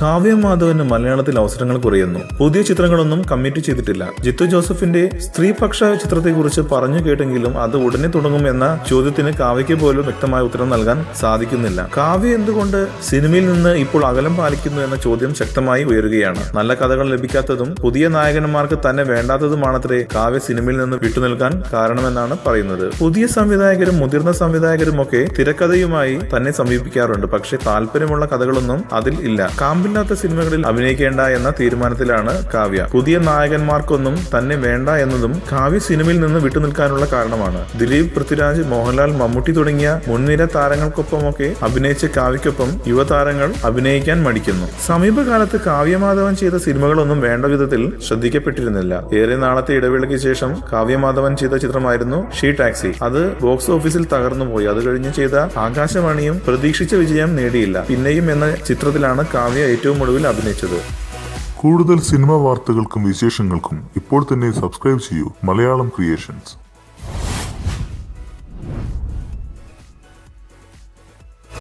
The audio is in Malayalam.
കാവ്യ മാധവന് മലയാളത്തിൽ അവസരങ്ങൾ കുറയുന്നു. പുതിയ ചിത്രങ്ങളൊന്നും കമ്മിറ്റ് ചെയ്തിട്ടില്ല. ജിത്തു ജോസഫിന്റെ സ്ത്രീപക്ഷ ചിത്രത്തെക്കുറിച്ച് പറഞ്ഞു കേട്ടെങ്കിലും അത് ഉടനെ തുടങ്ങും എന്ന ചോദ്യത്തിന് കാവ്യയ്ക്ക് പോലും വ്യക്തമായ ഉത്തരം നൽകാൻ സാധിക്കുന്നില്ല. കാവ്യ എന്തുകൊണ്ട് സിനിമയിൽ നിന്ന് ഇപ്പോൾ അകലം പാലിക്കുന്നു എന്ന ചോദ്യം ശക്തമായി ഉയരുകയാണ്. നല്ല കഥകൾ ലഭിക്കാത്തതും പുതിയ നായകന്മാർക്ക് തന്നെ വേണ്ടാത്തതുമാണത്രേ കാവ്യ സിനിമയിൽ നിന്ന് വിട്ടുനിൽക്കാൻ കാരണമെന്നാണ് പറയുന്നത്. പുതിയ സംവിധായകരും മുതിർന്ന സംവിധായകരും ഒക്കെ തിരക്കഥയുമായി തന്നെ സമീപിക്കാറുണ്ട്. പക്ഷേ താല്പര്യമുള്ള കഥകളൊന്നും അതിൽ ഇല്ല. കാമ്പില്ലാത്ത സിനിമകളിൽ അഭിനയിക്കേണ്ട എന്ന തീരുമാനത്തിലാണ് കാവ്യ. പുതിയ നായകന്മാർക്കൊന്നും തന്നെ വേണ്ട എന്നതും കാവ്യ സിനിമയിൽ നിന്ന് വിട്ടുനിൽക്കാനുള്ള കാരണമാണ്. ദിലീപ്, പൃഥ്വിരാജ്, മോഹൻലാൽ, മമ്മൂട്ടി തുടങ്ങിയ മുൻനിര താരങ്ങൾക്കൊപ്പമൊക്കെ അഭിനയിച്ച കാവ്യക്കൊപ്പം യുവതാരങ്ങൾ അഭിനയിക്കാൻ മടിക്കുന്നു. സമീപകാലത്ത് കാവ്യമാധവൻ ചെയ്ത സിനിമകളൊന്നും വേണ്ട വിധത്തിൽ ശ്രദ്ധിക്കപ്പെട്ടിരുന്നില്ല. ഏറെ നാളത്തെ ഇടവേളയ്ക്ക് ശേഷം കാവ്യമാധവൻ ചെയ്ത ചിത്രമായിരുന്നു ഷീ ടാക്സി. അത് ബോക്സ് ഓഫീസിൽ തകർന്നുപോയി. അത് കഴിഞ്ഞ് ചെയ്ത ആകാശവാണിയും പ്രതീക്ഷിച്ച വിജയം നേടിയില്ല. പിന്നെയും എന്ന ചിത്രത്തിലാണ് കാവ്യ ഏറ്റവും ഒടുവിൽ അഭിനയിച്ചത്. കൂടുതൽ സിനിമാ വാർത്തകൾക്കും വിശേഷങ്ങൾക്കും ഇപ്പോൾ തന്നെ സബ്സ്ക്രൈബ് ചെയ്യൂ മലയാളം ക്രിയേഷൻസ്.